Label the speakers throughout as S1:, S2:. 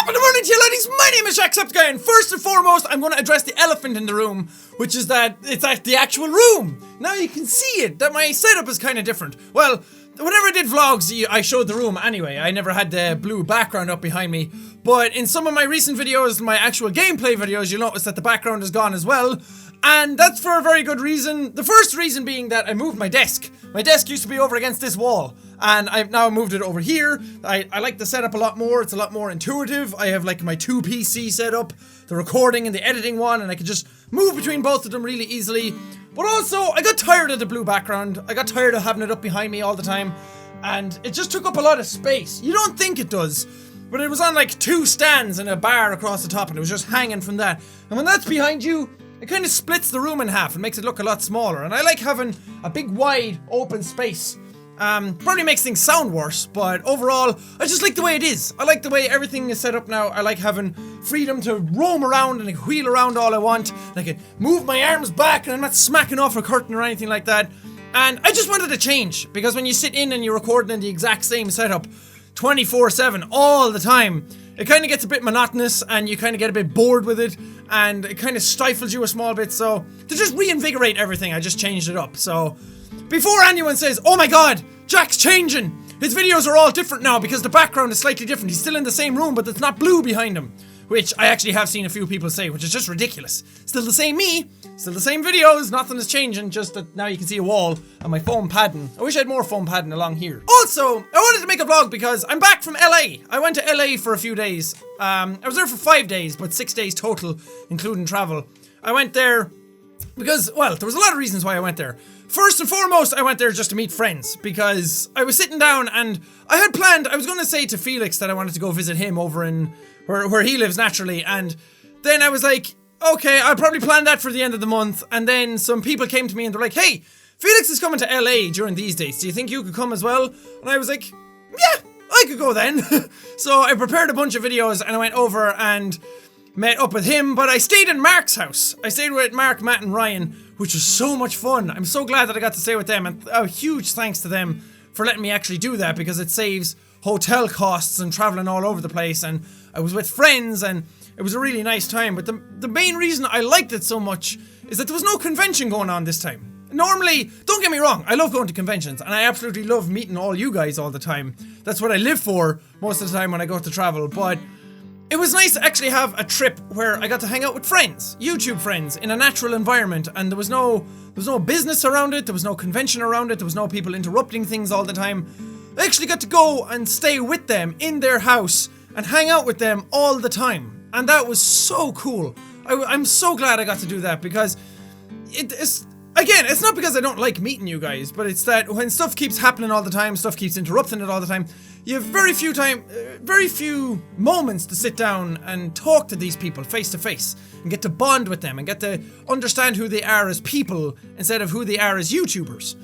S1: Top of the morning to you ladies, my name is Jacksepticeye, and first and foremost I'm going to address the elephant in the room, which is that it's at the actual room. Now you can see it, that my setup is kind of different. Well, whenever I did vlogs, I showed the room anyway. I never had the blue background up behind me, but in some of my recent videos, my actual gameplay videos, you'll notice that the background is gone as well. And that's for a very good reason. The first reason being that I moved my desk. My desk used to be over against this wall, and I've now moved it over here. I like the setup a lot more. It's a lot more intuitive. I have like my two PC setup, the recording and the editing one, and I can just move between both of them really easily. But also, I got tired of the blue background. I got tired of having it up behind me all the time, and it just took up a lot of space. You don't think it does, but it was on like two stands and a bar across the top, and it was just hanging from that. And when that's behind you, it kind of splits the room in half and makes it look a lot smaller, and I like having a big wide open space. Probably makes things sound worse, but overall I just like the way it is. I like the way everything is set up now. I like having freedom to roam around and wheel around all I want. I can move my arms back and I'm not smacking off a curtain or anything like that. And I just wanted to change, because when you sit in and you're recording in the exact same setup 24/7 all the time, it kind of gets a bit monotonous and you kind of get a bit bored with it, and it kind of stifles you a small bit. So to just reinvigorate everything, I just changed it up. So before anyone says, oh my god, Jack's changing, his videos are all different now because the background is slightly different, he's still in the same room but it's not blue behind him, which I actually have seen a few people say, which is just ridiculous. Still the same me, still the same videos, nothing is changing, just that now you can see a wall and my foam padding. I wish I had more foam padding along here. Also, I wanted to make a vlog because I'm back from LA. I went to LA for a few days. I was there for 5 days, but 6 days total, including travel. I went there because, well, there was a lot of reasons why I went there. First and foremost, I went there just to meet friends, because I was sitting down and I had planned, I was going to say to Felix that I wanted to go visit him over in where he lives naturally, and then I was like, okay, I'll probably plan that for the end of the month. And then some people came to me and they're like, hey, Felix is coming to LA during these dates, do you think you could come as well? And I was like, yeah, I could go then. So I prepared a bunch of videos and I went over and met up with him, but I stayed in Mark's house. I stayed with Mark, Matt and Ryan, which was so much fun. I'm so glad that I got to stay with them, and a huge thanks to them for letting me actually do that, because it saves hotel costs and traveling all over the place, and I was with friends and it was a really nice time. But the main reason I liked it so much is that there was no convention going on this time. Normally, don't get me wrong, I love going to conventions and I absolutely love meeting all you guys all the time. That's what I live for most of the time when I go to travel, but it was nice to actually have a trip where I got to hang out with friends, YouTube friends, in a natural environment, and there was no business around it, there was no convention around it, there was no people interrupting things all the time. I actually got to go and stay with them in their house and hang out with them all the time, and that was so cool. I'm so glad I got to do that, because again, it's not because I don't like meeting you guys, but it's that when stuff keeps happening all the time, stuff keeps interrupting it all the time, you have very few moments to sit down and talk to these people face to face and get to bond with them and get to understand who they are as people instead of who they are as YouTubers,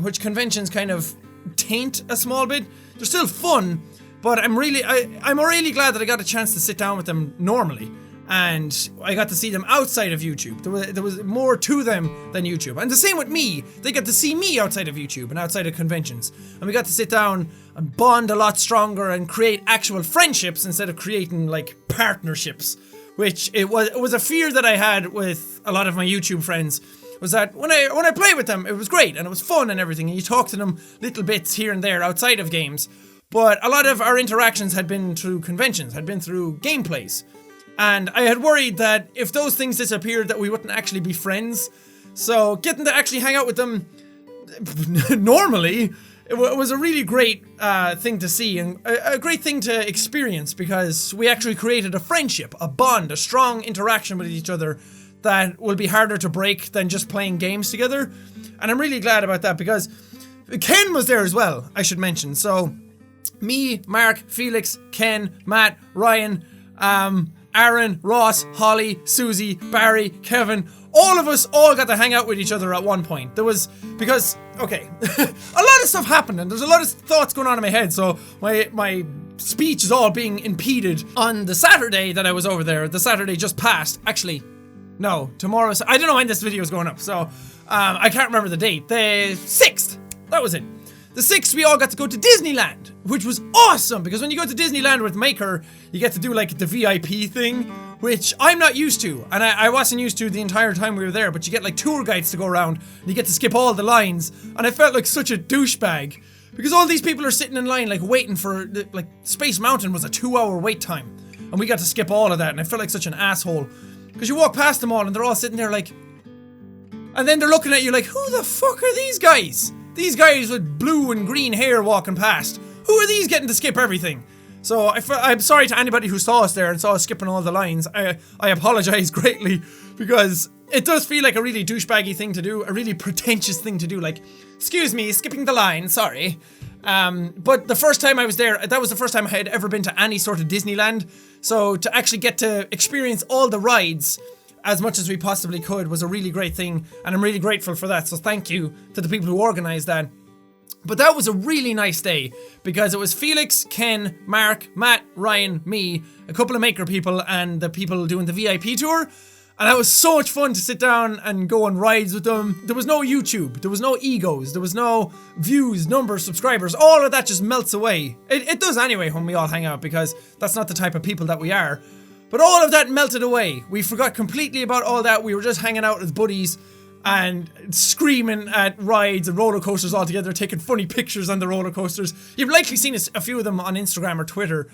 S1: which conventions kind of taint a small bit. They're still fun, but I'm really glad that I got a chance to sit down with them normally. And I got to see them outside of YouTube. There was more to them than YouTube. And the same with me. They got to see me outside of YouTube and outside of conventions. And we got to sit down and bond a lot stronger and create actual friendships instead of creating like partnerships. Which it was a fear that I had with a lot of my YouTube friends. Was that when I played with them, it was great and it was fun and everything. And you talk to them little bits here and there outside of games. But a lot of our interactions had been through conventions, had been through gameplays. And I had worried that if those things disappeared that we wouldn't actually be friends. So getting to actually hang out with them normally, it was a really great thing to see and a great thing to experience, because we actually created a friendship, a bond, a strong interaction with each other that will be harder to break than just playing games together. And I'm really glad about that, because Ken was there as well, I should mention. So me, Mark, Felix, Ken, Matt, Ryan, Aaron, Ross, Holly, Susie, Barry, Kevin, all of us all got to hang out with each other at one point. There was, because, okay, a lot of stuff happened and there's a lot of thoughts going on in my head, so my speech is all being impeded. On the Saturday that I was over there, the Saturday just passed, actually, no, tomorrow, I don't know when this video is going up, so I can't remember the date, the 6th, that was it. The 6th, we all got to go to Disneyland, which was awesome, because when you go to Disneyland with Maker, you get to do like the VIP thing, which I'm not used to, and I wasn't used to the entire time we were there, but you get like tour guides to go around, and you get to skip all the lines, and I felt like such a douchebag, because all these people are sitting in line like waiting for, like Space Mountain was a 2-hour wait time, and we got to skip all of that, and I felt like such an asshole, because you walk past them all, and they're all sitting there like, and then they're looking at you like, who the fuck are these guys? These guys with blue and green hair walking past. Who are these getting to skip everything? So I'm sorry to anybody who saw us there and saw us skipping all the lines. I apologize greatly, because it does feel like a really douchebaggy thing to do, a really pretentious thing to do, like, excuse me, skipping the line, sorry. But the first time I was there, that was the first time I had ever been to any sort of Disneyland. So to actually get to experience all the rides as much as we possibly could was a really great thing, and I'm really grateful for that, so thank you to the people who organised that. But that was a really nice day, because it was Felix, Ken, Mark, Matt, Ryan, me, a couple of Maker people, and the people doing the VIP tour, and that was so much fun to sit down and go on rides with them. There was no YouTube, there was no egos, there was no views, numbers, subscribers, all of that just melts away. It does anyway when we all hang out, because that's not the type of people that we are. But all of that melted away. We forgot completely about all that. We were just hanging out as buddies and screaming at rides and roller coasters all together, taking funny pictures on the roller coasters. You've likely seen a few of them on Instagram or Twitter,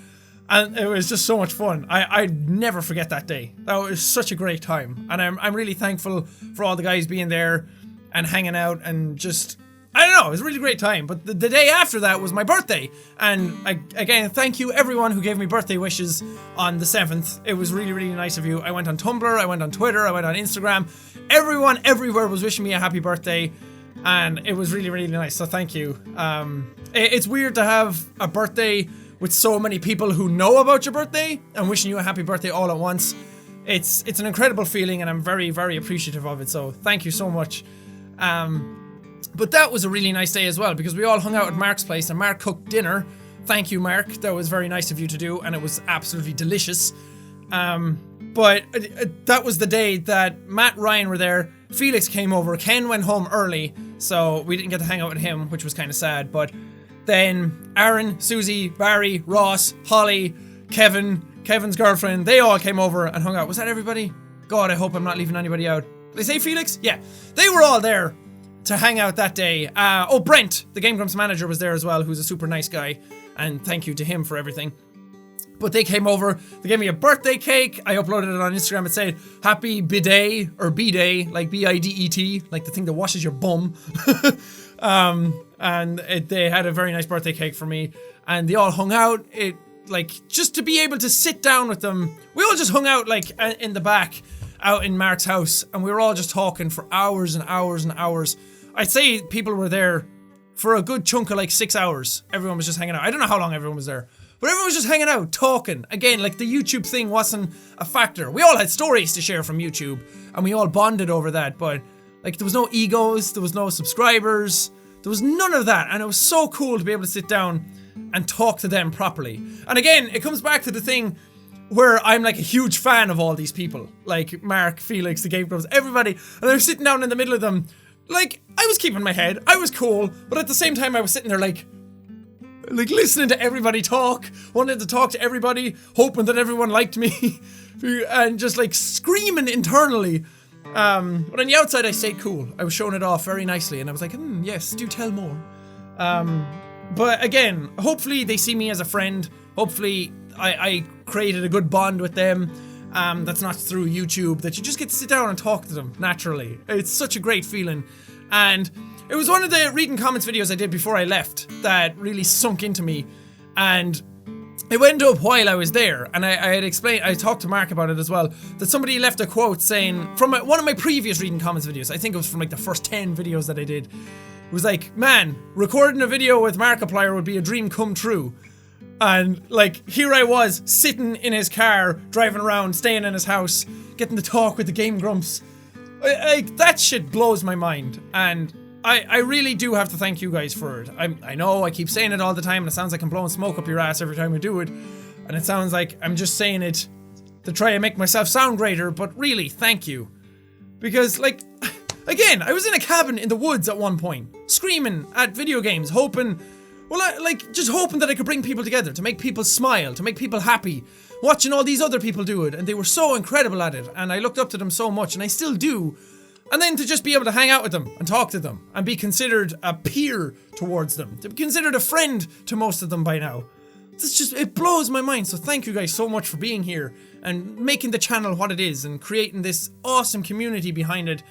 S1: and it was just so much fun. I'd never forget that day. That was such a great time, and I'm really thankful for all the guys being there and hanging out and just, I don't know, it was a really great time. But the day after that was my birthday, and again, thank you everyone who gave me birthday wishes on the 7th. It was really, really nice of you. I went on Tumblr, I went on Twitter, I went on Instagram. Everyone everywhere was wishing me a happy birthday, and it was really, really nice, so thank you. It's weird to have a birthday with so many people who know about your birthday and wishing you a happy birthday all at once. It's an incredible feeling, and I'm very, very appreciative of it, so thank you so much. But that was a really nice day as well, because we all hung out at Mark's place and Mark cooked dinner. Thank you, Mark. That was very nice of you to do, and it was absolutely delicious. But that was the day that Matt and Ryan were there. Felix came over. Ken went home early, so we didn't get to hang out with him, which was kind of sad. But then Aaron, Susie, Barry, Ross, Holly, Kevin's girlfriend, they all came over and hung out. Was that everybody? God, I hope I'm not leaving anybody out. Did I say Felix? Yeah. They were all there to hang out that day. Brent, the Game Grumps manager, was there as well, who's a super nice guy, and thank you to him for everything. But they came over, they gave me a birthday cake, I uploaded it on Instagram, it said, happy bidet, or bidet, like B-I-D-E-T, like the thing that washes your bum. They had a very nice birthday cake for me, and they all hung out, just to be able to sit down with them, we all just hung out, like, in the back, out in Mark's house, and we were all just talking for hours and hours and hours. I'd say people were there for a good chunk of like 6 hours. Everyone was just hanging out. I don't know how long everyone was there, but everyone was just hanging out, talking. Again, like the YouTube thing wasn't a factor. We all had stories to share from YouTube, and we all bonded over that, but like there was no egos, there was no subscribers, there was none of that, and it was so cool to be able to sit down and talk to them properly. And again, it comes back to the thing where I'm like a huge fan of all these people, like Mark, Felix, the Game Grumps, everybody, and I was sitting down in the middle of them, like, I was keeping my head, I was cool, but at the same time I was sitting there like listening to everybody talk, wanting to talk to everybody, hoping that everyone liked me, and just like screaming internally. But on the outside I stayed cool, I was showing it off very nicely, and I was like, yes, do tell more. But again, hopefully they see me as a friend, hopefully I created a good bond with them. That's not through YouTube, that you just get to sit down and talk to them naturally. It's such a great feeling. And it was one of the reading comments videos I did before I left that really sunk into me. And it went up while I was there. And I talked to Mark about it as well, that somebody left a quote saying, from one of my previous reading comments videos, I think it was from like the first 10 videos that I did, it was like, man, recording a video with Markiplier would be a dream come true. And like, here I was, sitting in his car, driving around, staying in his house, getting to talk with the Game Grumps. That shit blows my mind, and I really do have to thank you guys for it. I know I keep saying it all the time, and it sounds like I'm blowing smoke up your ass every time we do it, and it sounds like I'm just saying it to try and make myself sound greater, but really, thank you. Because, like, again, I was in a cabin in the woods at one point, screaming at video games, hoping, just hoping that I could bring people together, to make people smile, to make people happy, watching all these other people do it, and they were so incredible at it, and I looked up to them so much, and I still do. And then to just be able to hang out with them and talk to them and be considered a peer towards them, to be considered a friend to most of them by now. It blows my mind. So thank you guys so much for being here and making the channel what it is and creating this awesome community behind it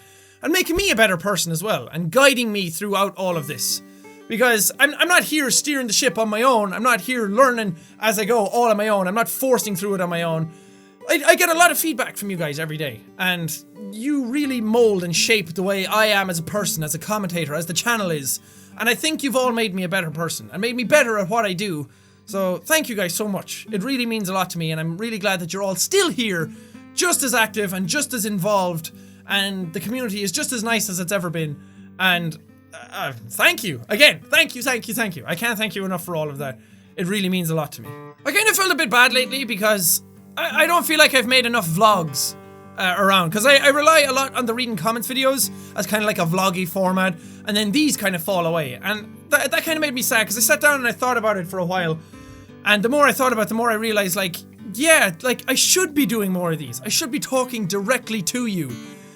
S1: and making me a better person as well and guiding me throughout all of this. Because I'm not here steering the ship on my own. I'm not here learning as I go all on my own. I'm not forcing through it on my own. I get a lot of feedback from you guys every day, and you really mold and shape the way I am as a person, as a commentator, as the channel is. And I think you've all made me a better person and made me better at what I do. So thank you guys so much. It really means a lot to me, and I'm really glad that you're all still here, just as active and just as involved, and the community is just as nice as it's ever been. And thank you. Again, thank you. I can't thank you enough for all of that. It really means a lot to me. I kind of felt a bit bad lately because I don't feel like I've made enough vlogs around, because I rely a lot on the reading comments videos as kind of like a vloggy format, and then these kind of fall away, and that kind of made me sad, because I sat down and I thought about it for a while, and the more I thought about it, the more I realized, I should be doing more of these. I should be talking directly to you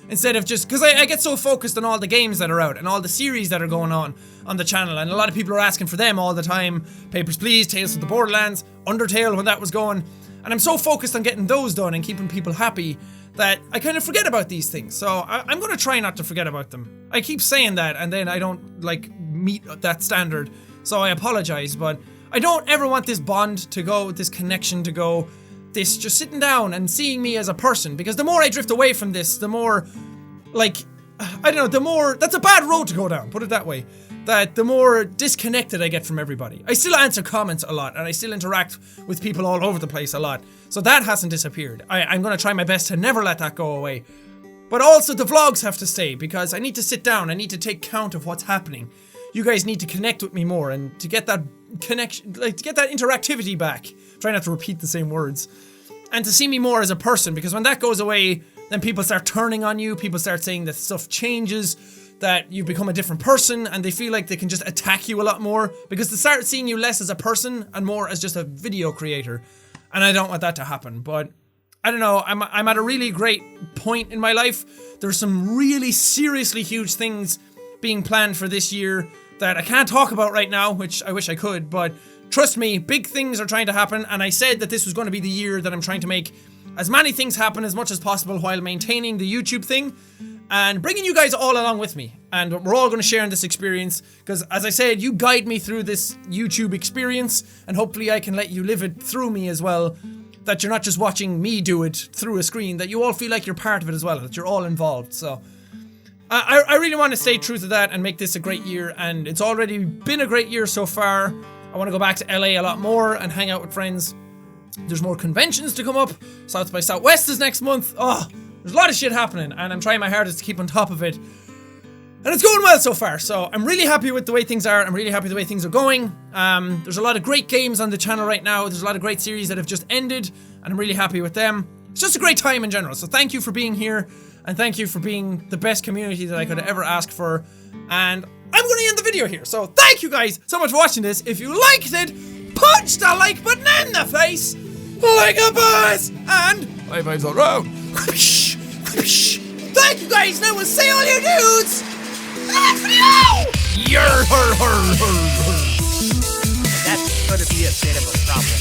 S1: instead of just, because I get so focused on all the games that are out and all the series that are going on the channel, and a lot of people are asking for them all the time. Papers, Please, Tales of the Borderlands, Undertale when that was going. And I'm so focused on getting those done and keeping people happy that I kind of forget about these things. So I'm going to try not to forget about them. I keep saying that and then I don't meet that standard. So I apologize, but I don't ever want this bond to go, this connection to go, this just sitting down and seeing me as a person. Because the more I drift away from this, the more, the more, that's a bad road to go down, put it that way. That the more disconnected I get from everybody. I still answer comments a lot, and I still interact with people all over the place a lot. So that hasn't disappeared. I'm going to try my best to never let that go away. But also the vlogs have to stay, because I need to sit down, I need to take count of what's happening. You guys need to connect with me more, and to get that connection, to get that interactivity back. Try not to repeat the same words. And to see me more as a person, because when that goes away, then people start turning on you, people start saying that stuff changes, that you become a different person, and they feel like they can just attack you a lot more, because they start seeing you less as a person and more as just a video creator, and I don't want that to happen. But I don't know, I'm at a really great point in my life. There's some really seriously huge things being planned for this year that I can't talk about right now, which I wish I could, but trust me, big things are trying to happen, and I said that this was going to be the year that I'm trying to make as many things happen as much as possible while maintaining the YouTube thing and bringing you guys all along with me. And we're all going to share in this experience, because as I said, you guide me through this YouTube experience, and hopefully I can let you live it through me as well, that you're not just watching me do it through a screen, that you all feel like you're part of it as well, that you're all involved. So I really want to stay true to that and make this a great year, and it's already been a great year so far. I want to go back to LA a lot more and hang out with friends. There's more conventions to come up. South by Southwest is next month. Oh, there's a lot of shit happening, and I'm trying my hardest to keep on top of it. And it's going well so far, so I'm really happy with the way things are. I'm really happy with the way things are going. There's a lot of great games on the channel right now. There's a lot of great series that have just ended, and I'm really happy with them. It's just a great time in general, so thank you for being here, and thank you for being the best community that I could ever ask for. And I'm going to end the video here, so thank you guys so much for watching this. If you liked it, punch the like button in the face, like a boss, and high fives all around. Thank you guys, now we'll see all you dudes.
S2: That's gonna be a bit of a problem.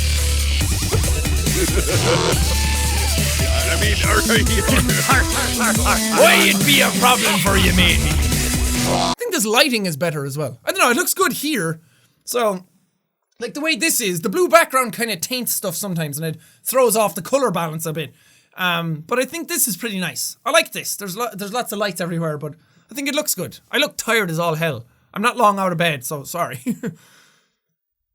S3: I mean,
S1: Why it'd be a problem for you, mate? I think this lighting is better as well. I don't know, it looks good here. So, like the way this is, the blue background kind of taints stuff sometimes and it throws off the color balance a bit. But I think this is pretty nice. I like this. There's lots of lights everywhere, but I think it looks good. I look tired as all hell. I'm not long out of bed, so sorry.